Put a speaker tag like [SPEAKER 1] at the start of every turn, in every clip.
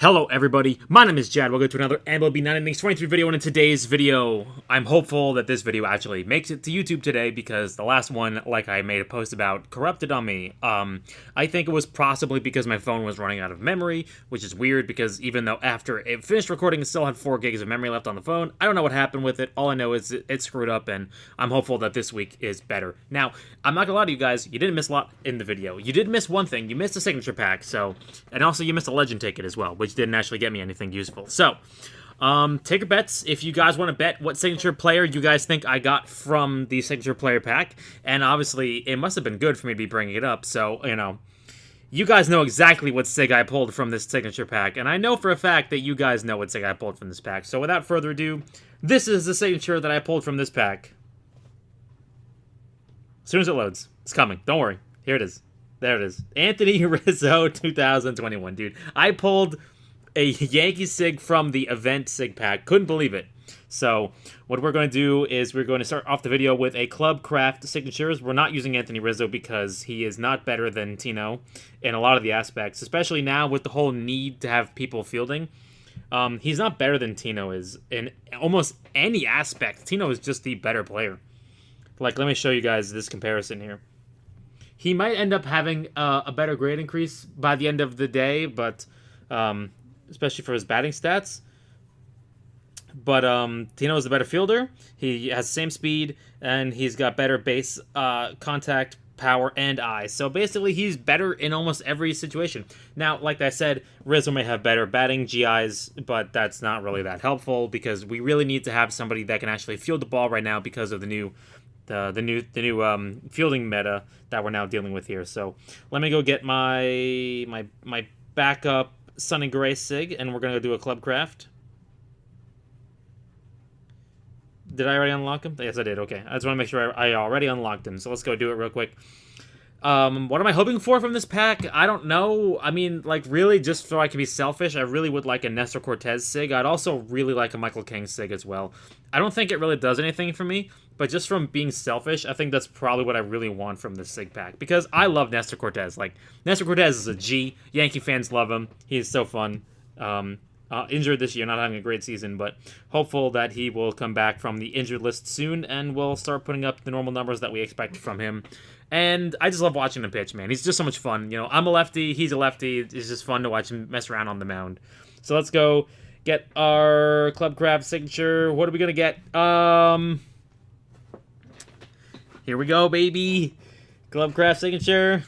[SPEAKER 1] Hello everybody, my name is Jad. Welcome to another MLB 9 Innings 23 video, and in today's video, I'm hopeful that this video actually makes it to YouTube today because the last one, like I made a post about, corrupted on me. I think it was possibly because my phone was running out of memory, which is weird because even though after it finished recording, it still had 4 gigs of memory left on the phone. I don't know what happened with it. All I know is it screwed up, and I'm hopeful that this week is better. Now, I'm not gonna lie to you guys, you didn't miss a lot in the video. You did miss one thing. You missed a signature pack, and also you missed a legend ticket as well, which didn't actually get me anything useful. So, take your bets if you guys want to bet what signature player you guys think I got from the signature player pack. And obviously, it must have been good for me to be bringing it up. So, you guys know exactly what sig I pulled from this signature pack. And I know for a fact that you guys know what sig I pulled from this pack. So, without further ado, this is the signature that I pulled from this pack. As soon as it loads, it's coming. Don't worry. Here it is. There it is. Anthony Rizzo 2021, dude. I pulled a Yankee sig from the event sig pack. Couldn't believe it. So what we're going to do is we're going to start off the video with a Club Craft signatures. We're not using Anthony Rizzo because he is not better than Tino in a lot of the aspects, especially now with the whole need to have people fielding. He's not better than Tino is in almost any aspect. Tino is just the better player. Like, let me show you guys this comparison here. He might end up having a better grade increase by the end of the day, but especially for his batting stats. But Tino is the better fielder. He has the same speed, and he's got better base contact, power, and eye. So basically, he's better in almost every situation. Now, like I said, Rizzo may have better batting GIs, but that's not really that helpful because we really need to have somebody that can actually field the ball right now because of the new fielding meta that we're now dealing with here. So let me go get my backup Sunny Gray sig, and we're gonna go do a Club Craft. Did I already unlock him? Yes, I did. Okay, I just want to make sure I already unlocked him. So let's go do it real quick. What am I hoping for from this pack? I don't know. I mean, like, really, just so I can be selfish, I really would like a Nestor Cortez sig. I'd also really like a Michael King sig as well. I don't think it really does anything for me, but just from being selfish, I think that's probably what I really want from this sig pack. Because I love Nestor Cortez. Like, Nestor Cortez is a G. Yankee fans love him. He is so fun. Injured this year, not having a great season, but hopeful that he will come back from the injured list soon, and we'll start putting up the normal numbers that we expect from him. And I just love watching him pitch, man. He's just so much fun. You know, I'm a lefty, he's a lefty. It's just fun to watch him mess around on the mound. So let's go get our Club Craft signature. What are we gonna get? Here we go, baby. Club Craft signature.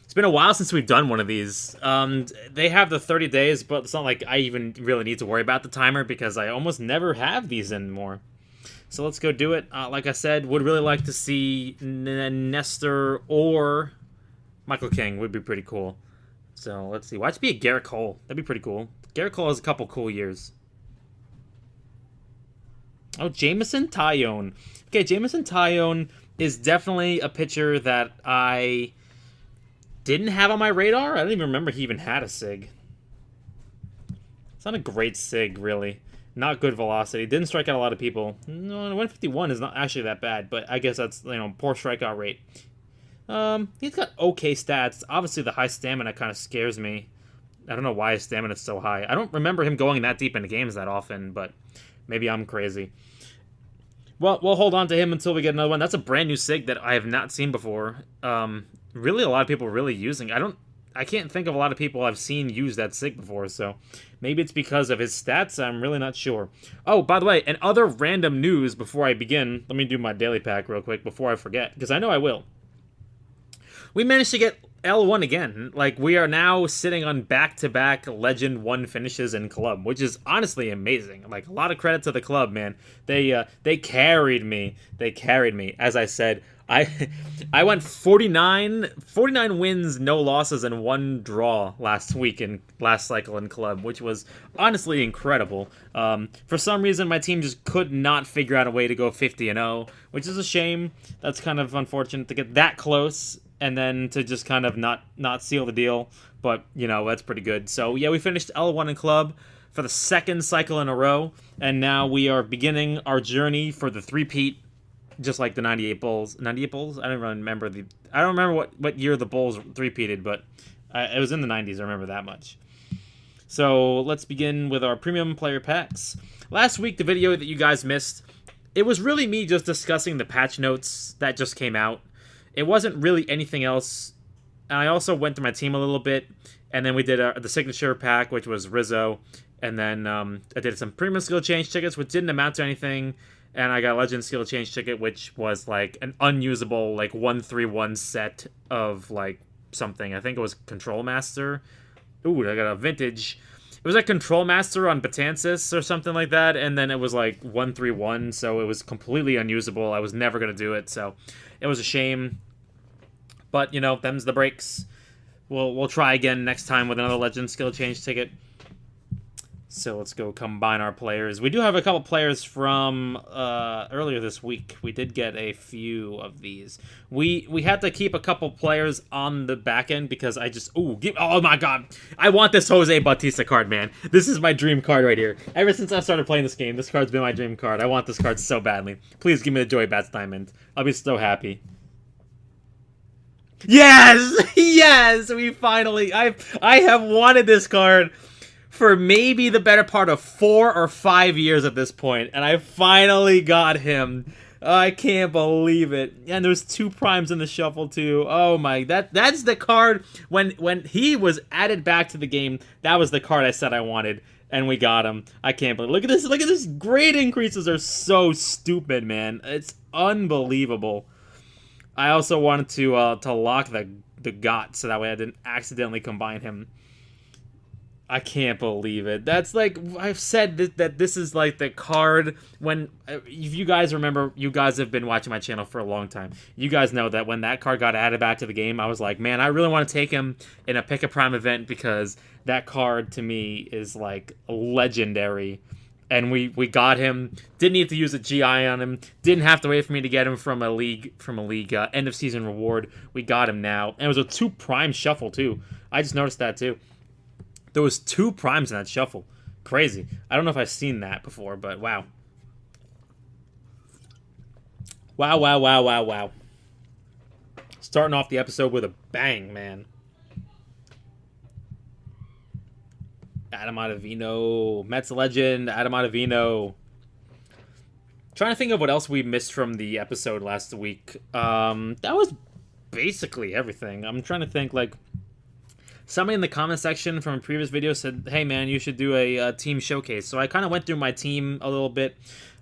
[SPEAKER 1] It's been a while since we've done one of these. They have the 30 days, but it's not like I even really need to worry about the timer because I almost never have these anymore. So let's go do it. Like I said, would really like to see Nestor or Michael King. Would be pretty cool. So let's see. Why should be a Garrett Cole? That'd be pretty cool. Garrett Cole has a couple cool years. Oh, Jameson Taillon. Okay, Jameson Taillon is definitely a pitcher that I didn't have on my radar. I don't even remember he even had a sig. It's not a great sig, really. Not good velocity. Didn't strike out a lot of people. No, 151 is not actually that bad, but I guess that's, poor strikeout rate. He's got okay stats. Obviously, the high stamina kind of scares me. I don't know why his stamina is so high. I don't remember him going that deep into games that often, but maybe I'm crazy. Well, we'll hold on to him until we get another one. That's a brand new sig that I have not seen before. Really, a lot of people really using. I can't think of a lot of people I've seen use that sig before, so maybe it's because of his stats. I'm really not sure. Oh, by the way, and other random news before I begin, let me do my daily pack real quick before I forget, because I know I will. We managed to get L1 again. Like, we are now sitting on back-to-back Legend 1 finishes in Club, which is honestly amazing. Like, a lot of credit to the Club, man. They carried me. They carried me. As I said, I went 49 wins, no losses, and 1 draw last cycle in Club, which was honestly incredible. For some reason, my team just could not figure out a way to go 50-0, which is a shame. That's kind of unfortunate to get that close and then to just kind of not seal the deal. But, that's pretty good. So, yeah, we finished L1 in Club for the 2nd cycle in a row, and now we are beginning our journey for the three-peat. Just like the 98 Bulls. 98 Bulls? I don't remember what year the Bulls three-peated, but it was in the 90s. I remember that much. So let's begin with our premium player packs. Last week, the video that you guys missed, it was really me just discussing the patch notes that just came out. It wasn't really anything else. And I also went through my team a little bit, and then we did the signature pack, which was Rizzo, and then I did some premium skill change tickets, which didn't amount to anything, and I got a legend skill change ticket, which was like an unusable like 1-3-1 set of like something. I think it was Control Master. Ooh, I got a vintage. It was like Control Master on Batansis or something like that, and then it was like 1-3-1, so it was completely unusable. I was never gonna do it, so it was a shame. But you know, them's the breaks. We'll try again next time with another legend skill change ticket. So let's go combine our players. We do have a couple players from earlier this week. We did get a few of these. We had to keep a couple players on the back end because I just... oh my god. I want this Jose Bautista card, man. This is my dream card right here. Ever since I started playing this game, this card's been my dream card. I want this card so badly. Please give me the Joey Bats Diamond. I'll be so happy. Yes! Yes! We finally... I have wanted this card for maybe the better part of 4 or 5 years at this point, and I finally got him. I can't believe it. And there's 2 primes in the shuffle too. Oh my, that's the card when he was added back to the game. That was the card I said I wanted, and we got him. I can't believe. Look at this. Look at this. Grade increases are so stupid, man. It's unbelievable. I also wanted to lock the GOT so that way I didn't accidentally combine him. I can't believe it. That's like, I've said that this is like the card when, if you guys remember, you guys have been watching my channel for a long time. You guys know that when that card got added back to the game, I was like, man, I really want to take him in a Pick a Prime event because that card to me is like legendary. And we got him. Didn't need to use a GI on him. Didn't have to wait for me to get him from a league end of season reward. We got him now. And it was a 2 prime shuffle too. I just noticed that too. There was 2 primes in that shuffle. Crazy. I don't know if I've seen that before, but wow. Wow, wow, wow, wow, wow. Starting off the episode with a bang, man. Adam Ottavino. Mets legend, Adam Ottavino. Trying to think of what else we missed from the episode last week. That was basically everything. I'm trying to think, like... Somebody in the comment section from a previous video said, hey man, you should do a team showcase. So I kind of went through my team a little bit.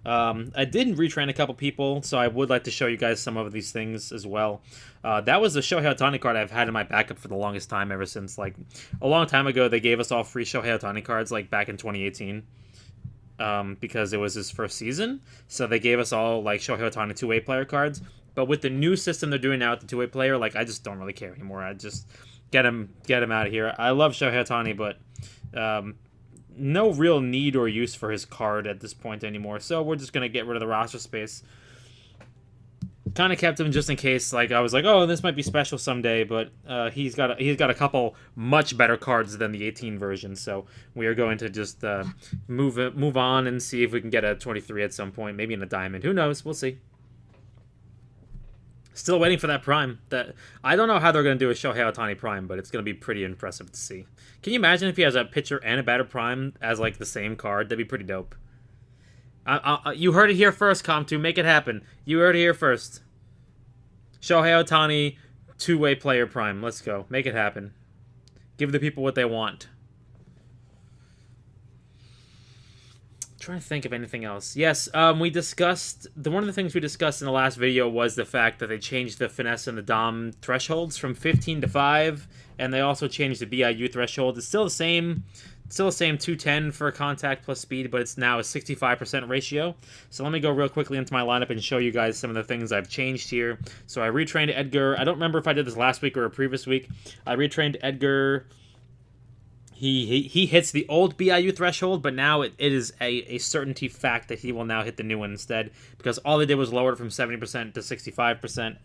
[SPEAKER 1] I did retrain a couple people, so I would like to show you guys some of these things as well. That was the Shohei Ohtani card I've had in my backup for the longest time, ever since, like, a long time ago, they gave us all free Shohei Ohtani cards, like, back in 2018. Because it was his first season. So they gave us all, like, Shohei Ohtani 2-way player cards. But with the new system they're doing now with the 2-way player, like, I just don't really care anymore. I just... Get him out of here. I love Shohei Ohtani, but no real need or use for his card at this point anymore. So we're just gonna get rid of the roster space. Kind of kept him just in case. Like I was like, oh, this might be special someday, but he's got a couple much better cards than the 18 version. So we are going to just move on and see if we can get a 23 at some point, maybe in a diamond. Who knows? We'll see. Still waiting for that prime. I don't know how they're going to do a Shohei Ohtani prime, but it's going to be pretty impressive to see. Can you imagine if he has a pitcher and a batter prime as like the same card? That'd be pretty dope. You heard it here first, Com2. Make it happen. You heard it here first. Shohei Ohtani, 2-way player prime. Let's go. Make it happen. Give the people what they want. Trying to think of anything else. Yes, we discussed... one of the things we discussed in the last video was the fact that they changed the finesse and the dom thresholds from 15 to 5, and they also changed the BIU threshold. It's still the same 210 for contact plus speed, but it's now a 65% ratio. So let me go real quickly into my lineup and show you guys some of the things I've changed here. So I retrained Edgar. I don't remember if I did this last week or a previous week. I retrained Edgar... He hits the old BIU threshold, but now it is a certainty fact that he will now hit the new one instead, because all they did was lower it from 70% to 65%.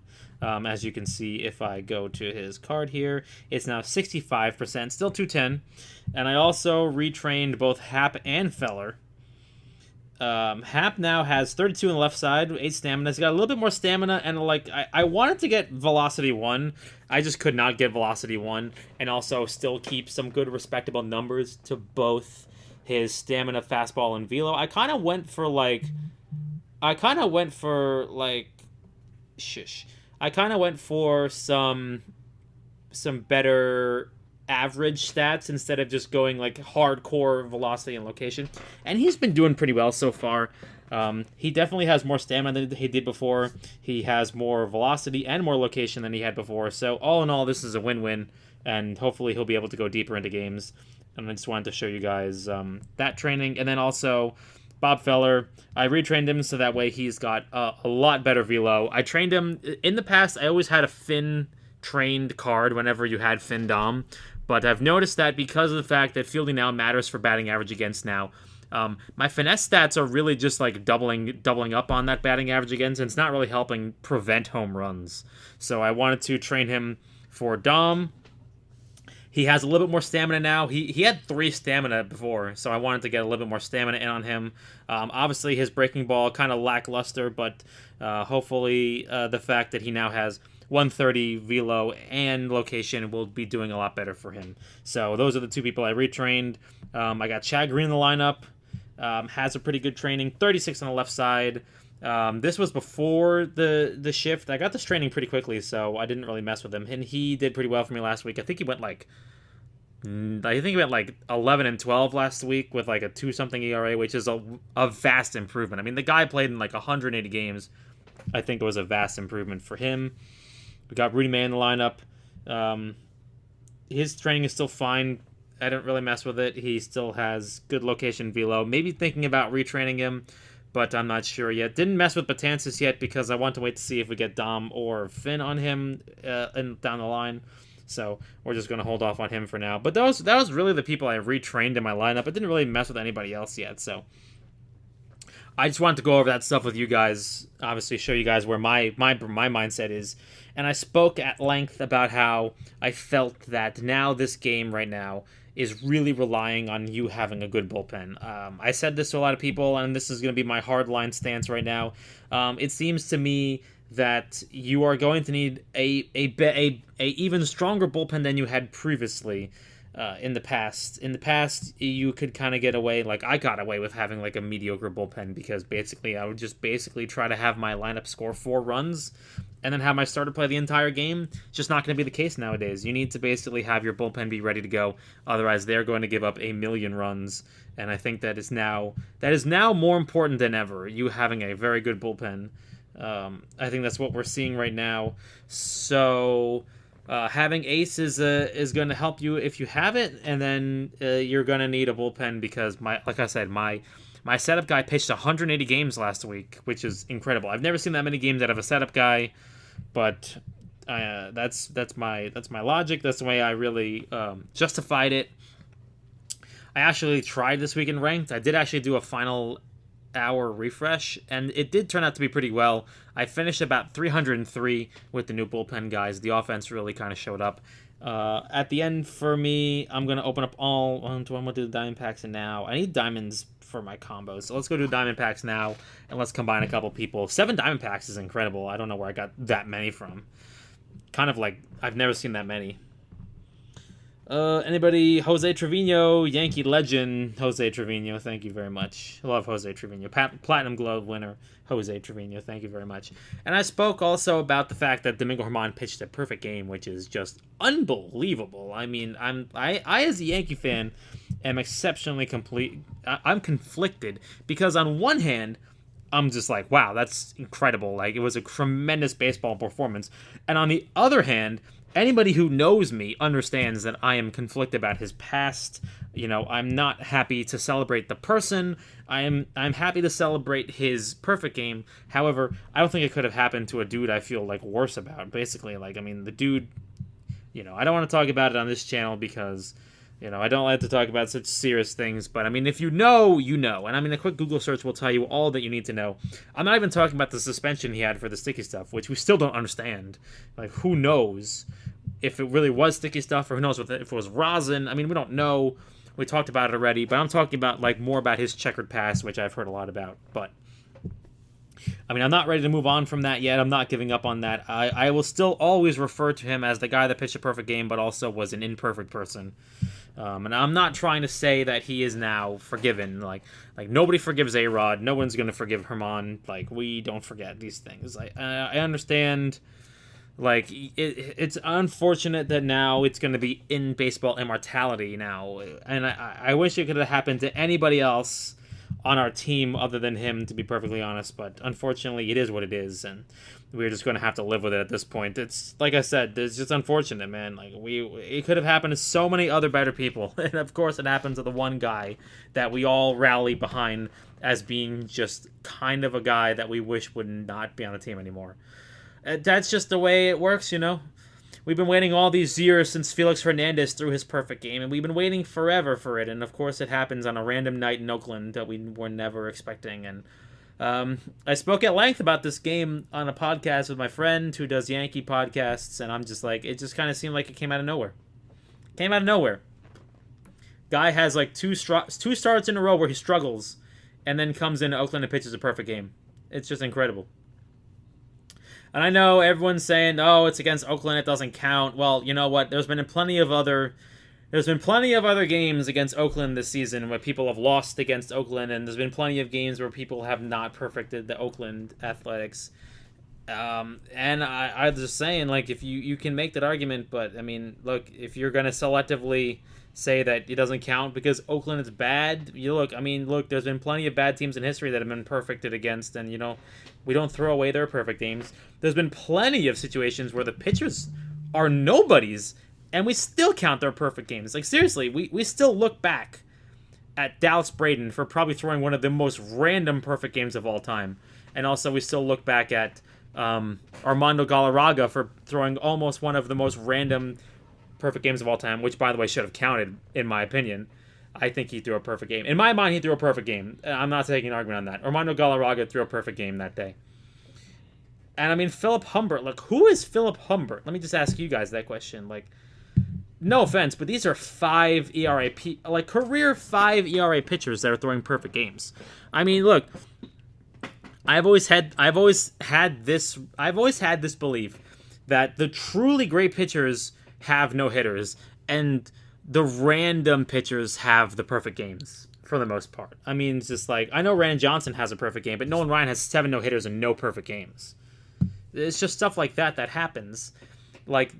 [SPEAKER 1] As you can see, if I go to his card here, it's now 65%, still 210. And I also retrained both Hap and Feller. Hap now has 32 on the left side, 8 stamina. He's got a little bit more stamina, and I wanted to get Velocity 1. I just could not get Velocity 1, and also still keep some good, respectable numbers to both his stamina, fastball, and velo. I kind of went for, shush. I kind of went for some better average stats instead of just going like hardcore velocity and location, and he's been doing pretty well so far. He definitely has more stamina than he did before. He has more velocity and more location than he had before, so all in all, this is a win-win, and hopefully he'll be able to go deeper into games. And I just wanted to show you guys that training. And then also Bob Feller, I retrained him so that way he's got a lot better velo. I trained him in the past. I always had a Finn trained card whenever you had Finn Dom, but I've noticed that because of the fact that fielding now matters for batting average against now, my finesse stats are really just like doubling up on that batting average against, and it's not really helping prevent home runs. So I wanted to train him for Dom. He has a little bit more stamina now. He had 3 stamina before, so I wanted to get a little bit more stamina in on him. Obviously, his breaking ball kind of lackluster, but hopefully the fact that he now has 130 velo and location will be doing a lot better for him. So those are the 2 people I retrained. I got Chad Green in the lineup. Has a pretty good training. 36 on the left side. This was before the shift. I got this training pretty quickly, so I didn't really mess with him. And he did pretty well for me last week. I think he went like 11 and 12 last week with like a 2-something ERA, which is a vast improvement. I mean, the guy played in like 180 games. I think it was a vast improvement for him. We got Rudy May in the lineup. His training is still fine. I don't really mess with it. He still has good location velo. Maybe thinking about retraining him, but I'm not sure yet. Didn't mess with Betances yet because I want to wait to see if we get Dom or Finn on him down the line. So we're just going to hold off on him for now. But that was really the people I retrained in my lineup. I didn't really mess with anybody else yet. So I just wanted to go over that stuff with you guys. Obviously, show you guys where my mindset is. And I spoke at length about how I felt that now this game right now is really relying on you having a good bullpen. I said this to a lot of people, and this is going to be my hardline stance right now. It seems to me that you are going to need a even stronger bullpen than you had previously in the past. In the past, you could kind of get away, like I got away with having like a mediocre bullpen because basically I would just try to have my lineup score 4 runs and then have my starter play the entire game. It's just not going to be the case nowadays. You need to basically have your bullpen be ready to go. Otherwise, they're going to give up 1,000,000 runs. And I think that is now more important than ever, you having a very good bullpen. I think that's what we're seeing right now. So having Ace is going to help you if you have it, and then you're going to need a bullpen because, like I said, my setup guy pitched 180 games last week, which is incredible. I've never seen that many games out of a setup guy, but that's my logic. That's the way I really justified it. I actually tried this week in ranked. I did actually do a final hour refresh, and it did turn out to be pretty well. I finished about 303 with the new bullpen guys. The offense really kind of showed up. At the end for me, I'm going to open up all... I'm going to do the diamond packs now. I need diamonds for my combos, so let's go do diamond packs now, and let's combine a couple people. 7 diamond packs is incredible. I don't know where I got that many from. Kind of like, I've never seen that many. Anybody? Jose Trevino, Yankee legend, Jose Trevino, thank you very much. I love Jose Trevino. Platinum Glove winner, Jose Trevino, thank you very much. And I spoke also about the fact that Domingo Germán pitched a perfect game, which is just unbelievable. I mean, I as a Yankee fan am exceptionally I'm conflicted because on one hand, I'm just like, wow, that's incredible. Like, it was a tremendous baseball performance. And on the other hand, anybody who knows me understands that I am conflicted about his past. You know, I'm not happy to celebrate the person. I'm happy to celebrate his perfect game. However, I don't think it could have happened to a dude I feel like worse about. Basically, like, I mean, the dude, you know, I don't want to talk about it on this channel because, you know, I don't like to talk about such serious things, but I mean, if you know, you know. And I mean, a quick Google search will tell you all that you need to know. I'm not even talking about the suspension he had for the sticky stuff, which we still don't understand. Like, who knows if it really was sticky stuff, or who knows if it was rosin. I mean, we don't know. We talked about it already, but I'm talking about like more about his checkered past, which I've heard a lot about. But I mean, I'm not ready to move on from that yet. I'm not giving up on that. I will still always refer to him as the guy that pitched a perfect game, but also was an imperfect person. And I'm not trying to say that he is now forgiven. Like nobody forgives A-Rod. No one's gonna forgive Herman. Like, we don't forget these things. I understand. Like, it's unfortunate that now it's going to be in baseball immortality now. And I wish it could have happened to anybody else on our team other than him, to be perfectly honest. But unfortunately, it is what it is. And we're just going to have to live with it at this point. It's, like I said, it's just unfortunate, man. Like, it could have happened to so many other better people. And, of course, it happened to the one guy that we all rally behind as being just kind of a guy that we wish would not be on the team anymore. That's just the way it works, you know? We've been waiting all these years since Felix Hernandez threw his perfect game, and we've been waiting forever for it, and of course it happens on a random night in Oakland that we were never expecting. And I spoke at length about this game on a podcast with my friend who does Yankee podcasts, and I'm just like, it just kind of seemed like it came out of nowhere. Came out of nowhere. Guy has like two starts in a row where he struggles, and then comes into Oakland and pitches a perfect game. It's just incredible. And I know everyone's saying, "Oh, it's against Oakland; it doesn't count." Well, you know what? There's been plenty of other games against Oakland this season where people have lost against Oakland, and there's been plenty of games where people have not perfected the Oakland Athletics. And I'm just saying, like, if you can make that argument, but I mean, look, if you're gonna selectively say that it doesn't count because Oakland is bad, there's been plenty of bad teams in history that have been perfected against, and we don't throw away their perfect games. There's been plenty of situations where the pitchers are nobodies, and we still count their perfect games. Like, seriously, we still look back at Dallas Braden for probably throwing one of the most random perfect games of all time, and also we still look back at Armando Galarraga for throwing almost one of the most random perfect games of all time, which, by the way, should have counted, in my opinion. I think he threw a perfect game. In my mind, he threw a perfect game. I'm not taking an argument on that. Armando Galarraga threw a perfect game that day. And, I mean, Philip Humbert. Like, who is Philip Humbert? Let me just ask you guys that question. Like, no offense, but these are career 5 ERA pitchers that are throwing perfect games. I mean, look, I've always had this belief that the truly great pitchers have no hitters, and the random pitchers have the perfect games for the most part. I mean, it's just like, I know Ryan Johnson has a perfect game, but Nolan Ryan has 7 no hitters and no perfect games. It's just stuff like that happens. Like,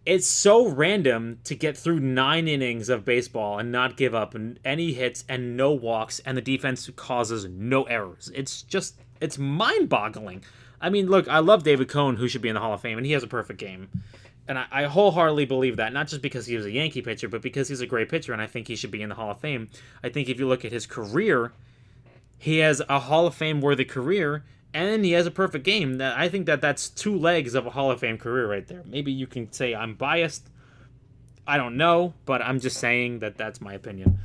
[SPEAKER 1] it's so random to get through 9 innings of baseball and not give up any hits and no walks, and the defense causes no errors. It's mind-boggling. I mean, look, I love David Cohn, who should be in the Hall of Fame, and he has a perfect game. And I wholeheartedly believe that, not just because he was a Yankee pitcher, but because he's a great pitcher, and I think he should be in the Hall of Fame. I think if you look at his career, he has a Hall of Fame-worthy career, and he has a perfect game. I think that's 2 legs of a Hall of Fame career right there. Maybe you can say I'm biased. I don't know, but I'm just saying that that's my opinion.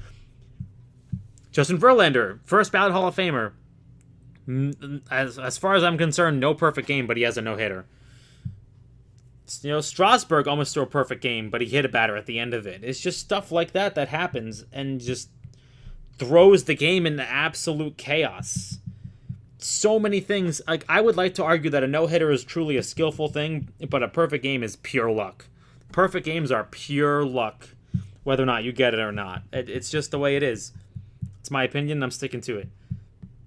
[SPEAKER 1] Justin Verlander, first ballot Hall of Famer. As far as I'm concerned, no perfect game, but he has a no-hitter. Strasburg almost threw a perfect game, but he hit a batter at the end of it. It's just stuff like that happens and just throws the game into absolute chaos. So many things. Like, I would like to argue that a no-hitter is truly a skillful thing, but a perfect game is pure luck. Perfect games are pure luck, whether or not you get it or not. It's just the way it is. It's my opinion, and I'm sticking to it.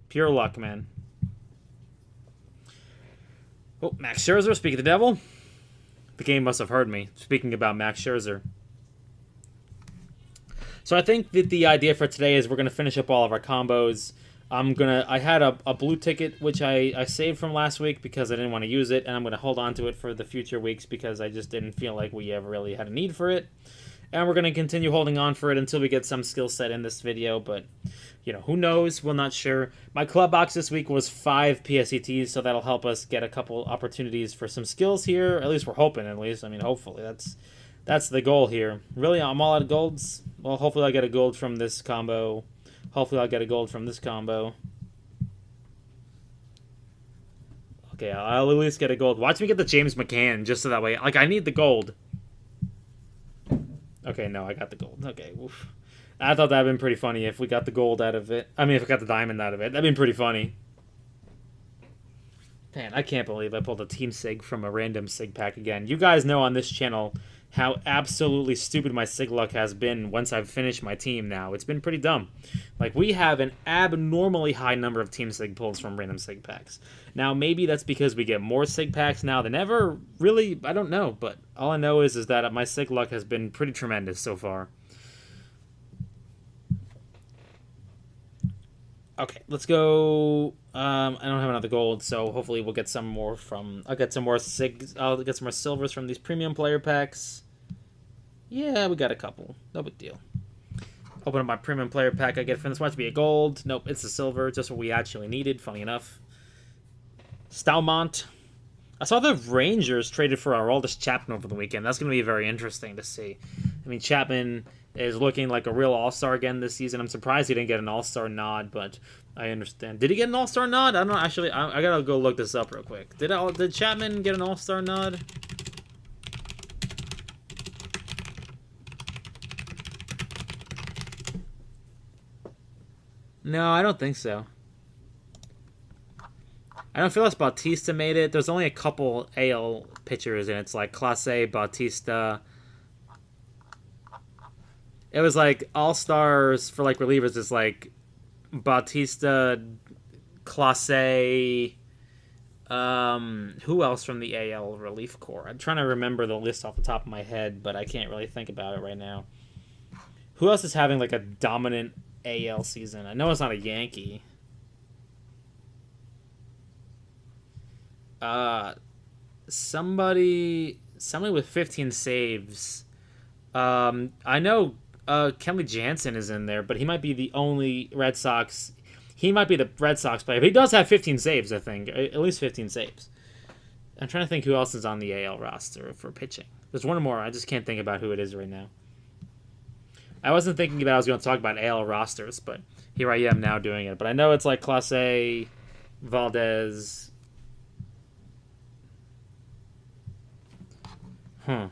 [SPEAKER 1] Pure luck, man. Oh, Max Scherzer, speaking of the devil. The game must have heard me, speaking about Max Scherzer. So I think that the idea for today is we're going to finish up all of our combos. I had a blue ticket, which I saved from last week because I didn't want to use it, and I'm going to hold on to it for the future weeks because I just didn't feel like we ever really had a need for it. And we're going to continue holding on for it until we get some skill set in this video, but, who knows? We're not sure. My club box this week was 5 PSETs, so that'll help us get a couple opportunities for some skills here. At least we're hoping, at least. I mean, hopefully. That's the goal here. Really, I'm all out of golds. Well, hopefully I'll get a gold from this combo. Hopefully I'll get a gold from this combo. Okay, I'll at least get a gold. Watch me get the James McCann, just so that way. Like, I need the gold. Okay, no, I got the gold. Okay, oof. I thought that'd been pretty funny if we got the gold out of it. I mean, if we got the diamond out of it, that'd been pretty funny. Man, I can't believe I pulled a team sig from a random sig pack again. You guys know on this channel how absolutely stupid my sig luck has been once I've finished my team now. It's been pretty dumb. Like, we have an abnormally high number of team sig pulls from random sig packs. Now, maybe that's because we get more sig packs now than ever. Really, I don't know. But all I know is that my sig luck has been pretty tremendous so far. Okay, let's go. I don't have another gold, so hopefully we'll get some more from. I'll get some more I'll get some more silvers from these premium player packs. Yeah, we got a couple. No big deal. Open up my premium player pack. I get from this one to be a gold. Nope, it's a silver. Just what we actually needed. Funny enough. Stalmont. I saw the Rangers traded for Aroldis Chapman over the weekend. That's going to be very interesting to see. I mean, Chapman is looking like a real all-star again this season. I'm surprised he didn't get an all-star nod, but I understand. Did he get an all-star nod? I don't know. Actually, I got to go look this up real quick. Did Chapman get an all-star nod? No, I don't think so. I don't feel like Bautista made it. There's only a couple AL pitchers, and it's like Clase, Bautista. It was like all-stars for like relievers is like Bautista, Clase, who else from the AL relief corps? I'm trying to remember the list off the top of my head, but I can't really think about it right now. Who else is having like a dominant AL season? I know it's not a Yankee. Somebody with 15 saves. I know Kenley Jansen is in there, but he might be the only Red Sox. He might be the Red Sox player, but he does have 15 saves, I think. At least 15 saves. I'm trying to think who else is on the AL roster for pitching. There's one more. I just can't think about who it is right now. I wasn't thinking about I was going to talk about AL rosters, but here I am now doing it. But I know it's like Clase, Valdez. Oh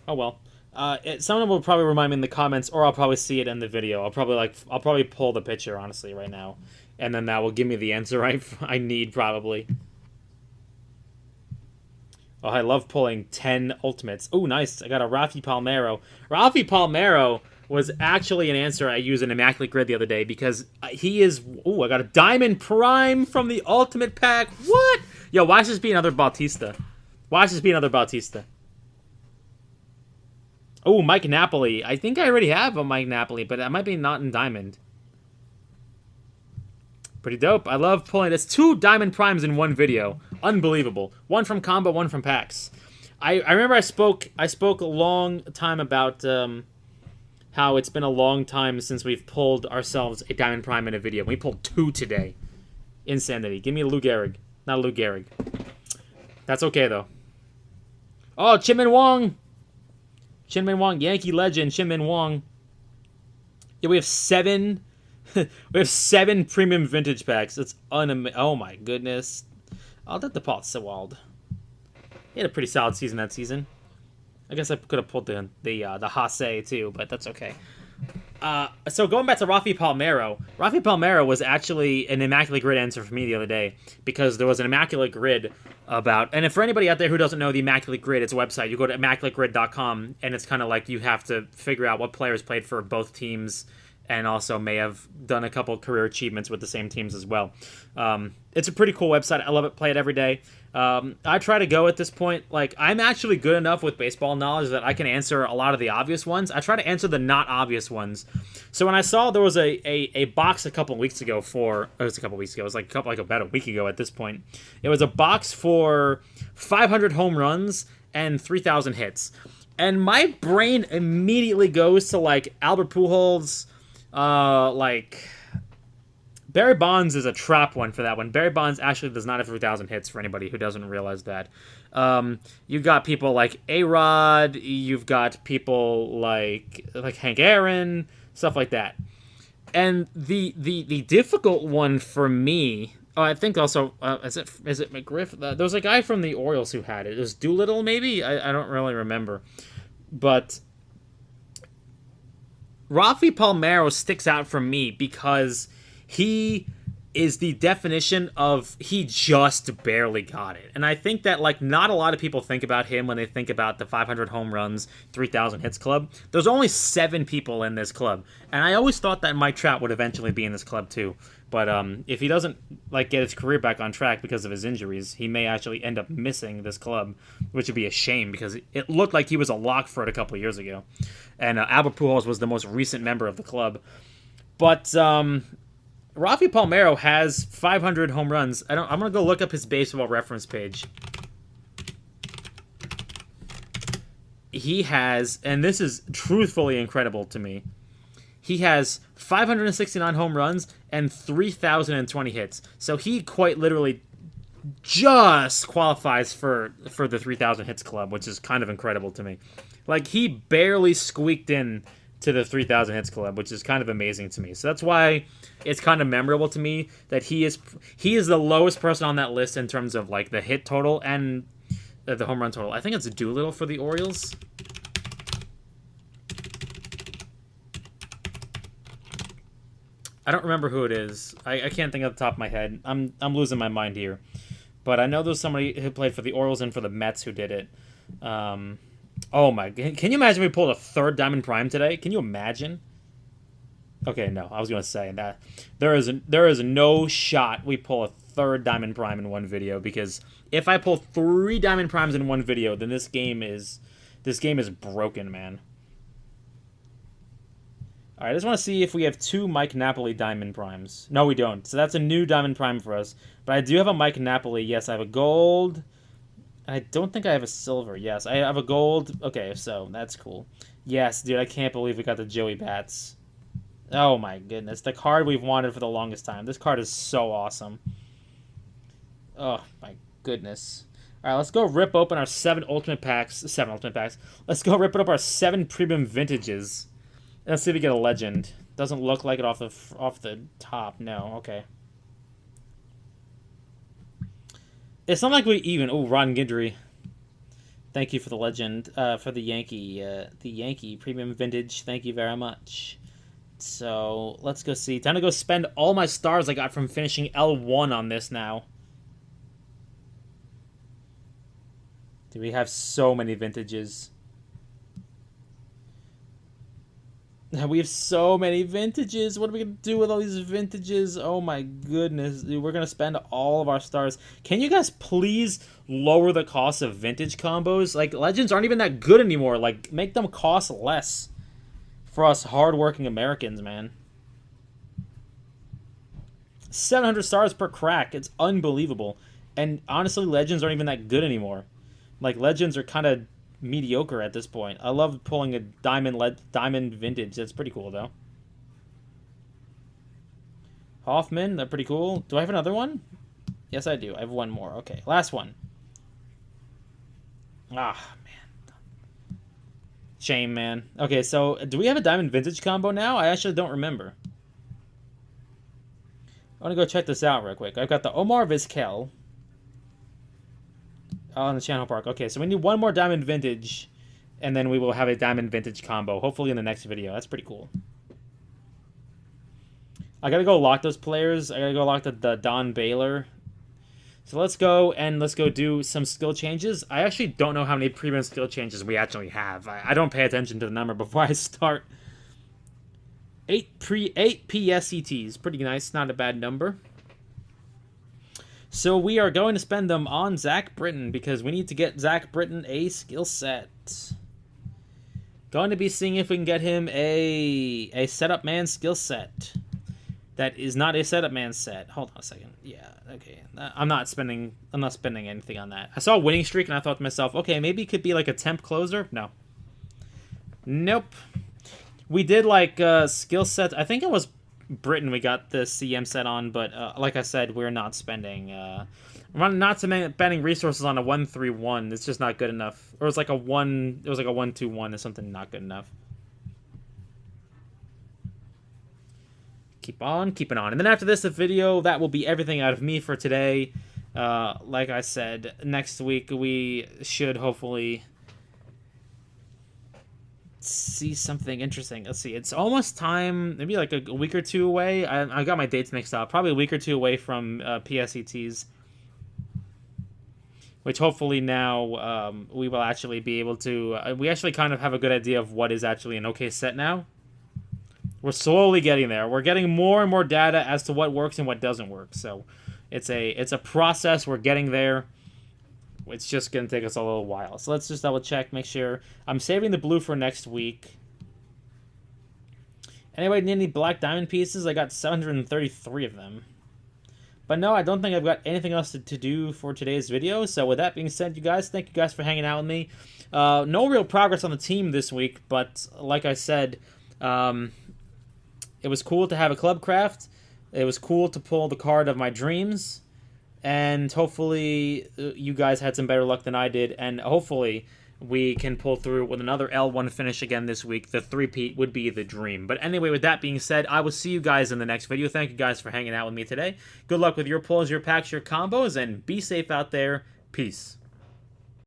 [SPEAKER 1] well. Someone will probably remind me in the comments, or I'll probably see it in the video. I'll probably pull the picture honestly right now, and then that will give me the answer I need probably. Oh, I love pulling 10 ultimates. Oh, nice! I got a Rafi Palmeiro. Rafi Palmeiro was actually an answer I used in Immaculate Grid the other day because he is. Oh, I got a Diamond Prime from the Ultimate Pack. What? Yo, watch this be another Bautista. Watch this be another Bautista. Oh, Mike Napoli. I think I already have a Mike Napoli, but that might be not in Diamond. Pretty dope. I love pulling. It's 2 Diamond Primes in one video. Unbelievable. One from Combo, one from packs. I remember I spoke a long time about how it's been a long time since we've pulled ourselves a Diamond Prime in a video. We pulled 2 today. Insanity. Give me a Lou Gehrig. Not a Lou Gehrig. That's okay, though. Oh, Chin-Min Wong! Chin-Min Wong, Yankee legend, Chin-Min Wong. Yeah, we have 7... we have 7 premium vintage packs. It's oh my goodness. I'll let the Paul Sewald. He had a pretty solid season that season. I guess I could have pulled the Hase too, but that's okay. So going back to Rafi Palmeiro. Rafi Palmeiro was actually an Immaculate Grid answer for me the other day because there was an Immaculate Grid about, and for anybody out there who doesn't know the Immaculate Grid, it's a website. You go to immaculategrid.com, and it's kind of like you have to figure out what players played for both teams and also may have done a couple career achievements with the same teams as well. It's a pretty cool website. I love it. Play it every day. I try to go at this point, like, I'm actually good enough with baseball knowledge that I can answer a lot of the obvious ones. I try to answer the not obvious ones. So when I saw there was a box a couple weeks ago it was like about a week ago at this point. It was a box for 500 home runs and 3,000 hits. And my brain immediately goes to, like, Albert Pujols, like Barry Bonds is a trap one for that one. Barry Bonds actually does not have 3,000 hits for anybody who doesn't realize that. You've got people like A-Rod, you've got people like Hank Aaron, stuff like that. And the difficult one for me Oh, I think also is it McGriff? There was a guy from the Orioles who had it. It was Doolittle, maybe. I don't really remember, but Rafi Palmeiro sticks out for me because he is the definition of he just barely got it. And I think that like not a lot of people think about him when they think about the 500 home runs, 3,000 hits club. There's only 7 people in this club. And I always thought that Mike Trout would eventually be in this club too. But if he doesn't like get his career back on track because of his injuries, he may actually end up missing this club, which would be a shame because it looked like he was a lock for it a couple of years ago. And Albert Pujols was the most recent member of the club. But Rafi Palmeiro has 500 home runs. I'm gonna go look up his baseball reference page. He has, and this is truthfully incredible to me. He has 569 home runs and 3,020 hits. So he quite literally just qualifies for the 3,000 hits club, which is kind of incredible to me. Like he barely squeaked in to the 3,000 hits club, which is kind of amazing to me. So that's why it's kind of memorable to me that he is the lowest person on that list in terms of like the hit total and the home run total. I think it's Doolittle for the Orioles. I don't remember who it is. I can't think off the top of my head. I'm losing my mind here. But I know there's somebody who played for the Orioles and for the Mets who did it. Oh my! Can you imagine if we pulled a third Diamond Prime today? Can you imagine? Okay, no. I was going to say that there is no shot we pull a third Diamond Prime in one video, because if I pull 3 Diamond Primes in one video, then this game is broken, man. All right, I just want to see if we have 2 Mike Napoli Diamond Primes. No, we don't. So that's a new Diamond Prime for us. But I do have a Mike Napoli. Yes, I have a gold. I don't think I have a silver. Yes, I have a gold. Okay, so that's cool. Yes, dude, I can't believe we got the Joey Bats. Oh my goodness, the card we've wanted for the longest time. This card is so awesome. Oh my goodness. All right, let's go rip open our 7 ultimate packs. 7 ultimate packs. Let's go rip it up our 7 premium vintages. Let's see if we get a legend. Doesn't look like it off the top. No, okay. It's not like we even. Oh, Ron Guidry. Thank you for the legend. For the Yankee premium vintage. Thank you very much. So let's go see. Time to go spend all my stars I got from finishing L1 on this now. Do we have so many vintages? We have so many vintages. What are we going to do with all these vintages? Oh my goodness. Dude, we're going to spend all of our stars. Can you guys please lower the cost of vintage combos? Like, legends aren't even that good anymore. Like, make them cost less for us hardworking Americans, man. 700 stars per crack. It's unbelievable. And honestly, legends aren't even that good anymore. Like, legends are kind of mediocre at this point. I love pulling a diamond vintage. That's pretty cool, though. Hoffman, they're pretty cool. Do I have another one? Yes, I do. I have one more. Okay, last one. Ah, man. Shame, man. Okay, so do we have a diamond vintage combo now? I actually don't remember. I want to go check this out real quick. I've got the Omar Vizquel on the Channel Park. Okay, so we need one more diamond vintage, and then we will have a diamond vintage combo, hopefully in the next video. That's pretty cool. I gotta go lock those players. I gotta go lock the Don Baylor. So let's go do some skill changes. I actually don't know how many premium skill changes we actually have. I don't pay attention to the number before I start. 8 PSETs. Pretty nice. Not a bad number. So we are going to spend them on Zach Britton because we need to get Zach Britton a skill set. Going to be seeing if we can get him a setup man skill set. That is not a setup man set. Hold on a second. Yeah, okay. I'm not spending anything on that. I saw a winning streak and I thought to myself, okay, maybe it could be like a temp closer. No. Nope. We did like skill sets. I think it was Britain we got the CM set on, but like I said, we're not spending spending resources on a 1-3-1. It's just not good enough. Or it's like a 1-2-1 or something not good enough. keep on keeping on. And then after this video, that will be everything out of me for today. Like I said, next week we should hopefully see something interesting. Let's see. It's almost time, maybe like a week or two away. I got my dates mixed up. Probably a week or two away from PSETs. Which hopefully now we will actually be able to... we actually kind of have a good idea of what is actually an okay set now. We're slowly getting there. We're getting more and more data as to what works and what doesn't work. So it's a process. We're getting there. It's just going to take us a little while. So let's just double check, make sure. I'm saving the blue for next week. Anybody need any black diamond pieces? I got 733 of them. But no, I don't think I've got anything else to do for today's video. So with that being said, you guys, thank you guys for hanging out with me. No real progress on the team this week, but like I said, it was cool to have a club craft. It was cool to pull the card of my dreams. And hopefully you guys had some better luck than I did. And hopefully we can pull through with another L1 finish again this week. The three-peat would be the dream. But anyway, with that being said, I will see you guys in the next video. Thank you guys for hanging out with me today. Good luck with your pulls, your packs, your combos, and be safe out there. Peace.